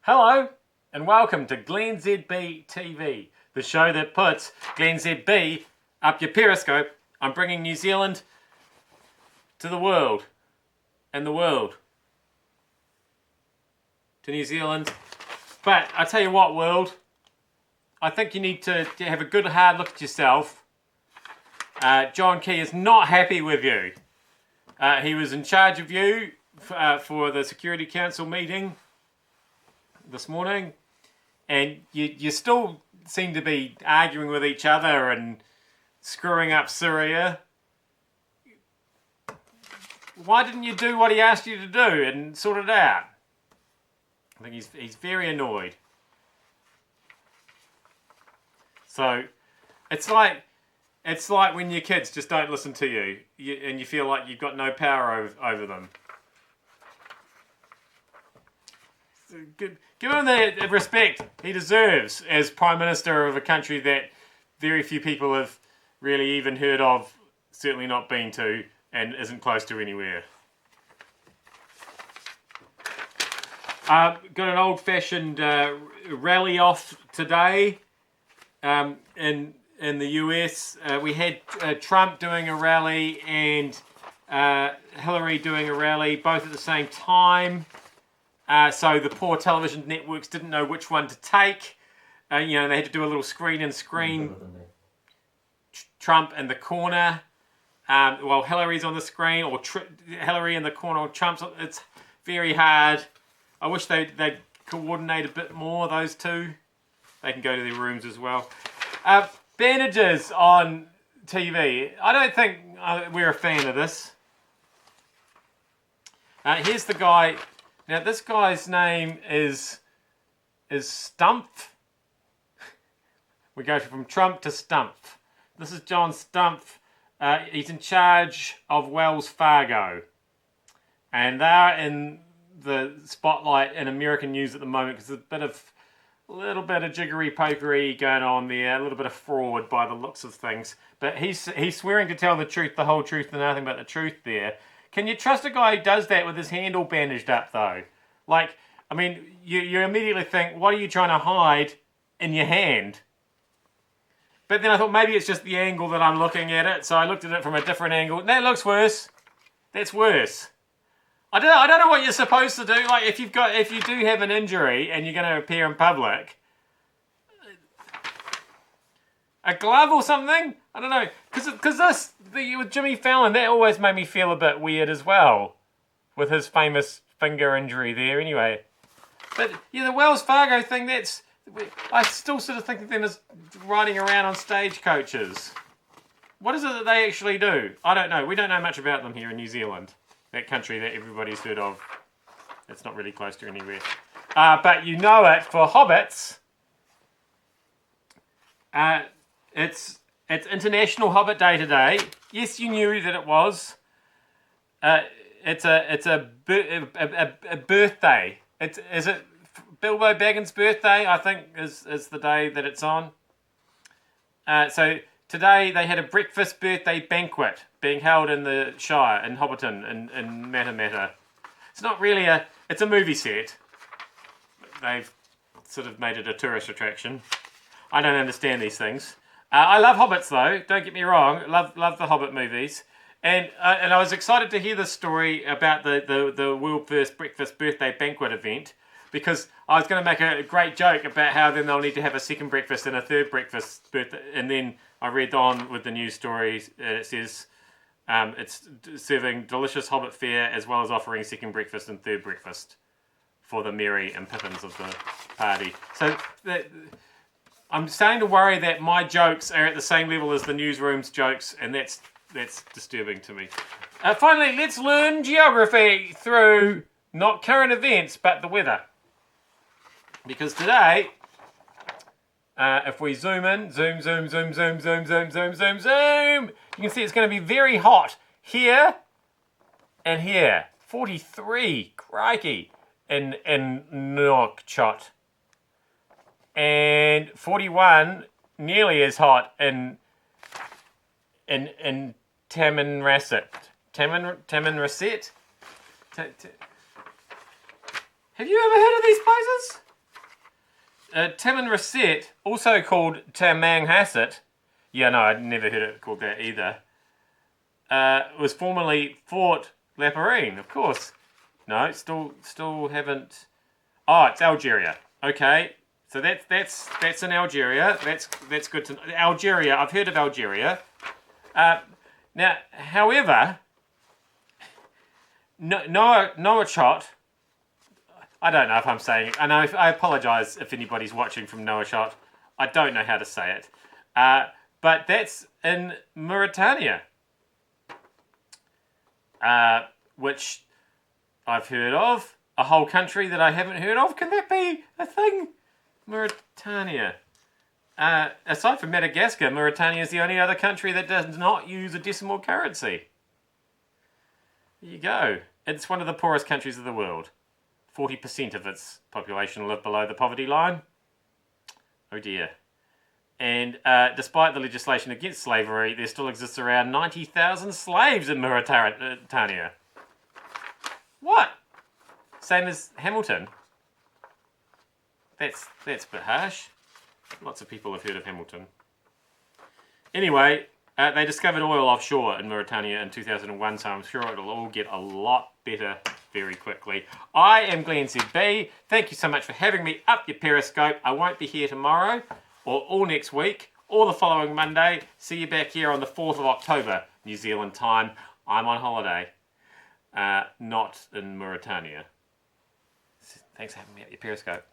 Hello and welcome to glennzb TV, the show that puts glennzb up your Periscope. I'm bringing New Zealand to the world and the world to New Zealand. But I tell you what, world, I think you need to have a good hard look at yourself. John Key is not happy with you. He was in charge of you for the Security Council meeting this morning, and you still seem to be arguing with each other and screwing up Syria. Why didn't you do what he asked you to do and sort it out? I think he's very annoyed. So it's like when your kids just don't listen to you and you feel like you've got no power over them. Give him the respect he deserves as Prime Minister of a country that very few people have really even heard of, certainly not been to, and isn't close to anywhere. Got an old-fashioned rally off today in the US. We had Trump doing a rally and Hillary doing a rally, both at the same time. So the poor television networks didn't know which one to take. They had to do a little screen. Trump in the corner, while Hillary's on the screen, or Hillary in the corner, or Trump's. It's very hard. I wish they'd coordinate a bit more, those two. They can go to their rooms as well. Bandages on TV. I don't think we're a fan of this. Here's the guy. Now this guy's name is Stumpf. We go from Trump to Stumpf. This is John Stumpf. He's in charge of Wells Fargo, and they're in the spotlight in American news at the moment because there's a little bit of jiggery-pokery going on there, a little bit of fraud by the looks of things. But he's swearing to tell the truth, the whole truth, and nothing but the truth there. Can you trust a guy who does that with his hand all bandaged up, though? Like, I mean, you immediately think, what are you trying to hide in your hand? But then I thought maybe it's just the angle that I'm looking at it, so I looked at it from a different angle. That looks worse. That's worse. I don't know what you're supposed to do. Like, if you do have an injury and you're going to appear in public, a glove or something? I don't know. Because with Jimmy Fallon, that always made me feel a bit weird as well, with his famous finger injury there. Anyway, but yeah, the Wells Fargo thing. I still sort of think of them as riding around on stagecoaches. What is it that they actually do? I don't know. We don't know much about them here in New Zealand. That country that everybody's heard of. It's not really close to anywhere. But you know it for hobbits. It's International Hobbit Day today. Yes, you knew that it was. It's a birthday. Is it Bilbo Baggins' birthday? I think is the day that it's on. So today they had a breakfast birthday banquet being held in the Shire, in Hobbiton, in Matamata. It's not really it's a movie set. They've sort of made it a tourist attraction. I don't understand these things. I love Hobbits though, don't get me wrong. Love the Hobbit movies. And I was excited to hear this story about the world first breakfast birthday banquet event, because I was going to make a great joke about how then they'll need to have a second breakfast and a third breakfast birthday. And then I read on with the news stories. It says it's serving delicious Hobbit fare as well as offering second breakfast and third breakfast for the Merry and Pippins of the party. So I'm starting to worry that my jokes are at the same level as the newsroom's jokes, and that's disturbing to me. Finally, let's learn geography through not current events, but the weather. Because today, if we zoom in, zoom, you can see it's going to be very hot here and here. 43, crikey, in Nouakchott. And 41, nearly as hot in Tamanrasset. Tamanrasset? Have you ever heard of these places? Timon Reset, also called Tamang Hasset, yeah, no, I'd never heard it called that either, was formerly Fort Laperine, of course. No, still haven't. Oh, it's Algeria. Okay, so that's in Algeria. That's good to know. Algeria, I've heard of Algeria. Now, however, Noah Shot. I don't know if I'm saying it. I apologise if anybody's watching from Noah Shot. I don't know how to say it. But that's in Mauritania, which I've heard of. A whole country that I haven't heard of. Can that be a thing? Mauritania. Aside from Madagascar, Mauritania is the only other country that does not use a decimal currency. There you go. It's one of the poorest countries of the world. 40% of its population live below the poverty line. Oh dear. And despite the legislation against slavery, there still exists around 90,000 slaves in Mauritania. What? Same as Hamilton? That's a bit harsh. Lots of people have heard of Hamilton. Anyway, they discovered oil offshore in Mauritania in 2001, so I'm sure it'll all get a lot better very quickly. I am glennzb. Thank you so much for having me up your Periscope. I won't be here tomorrow, or all next week, or the following Monday. See you back here on the 4th of October, New Zealand time. I'm on holiday, not in Mauritania. Thanks for having me up your Periscope.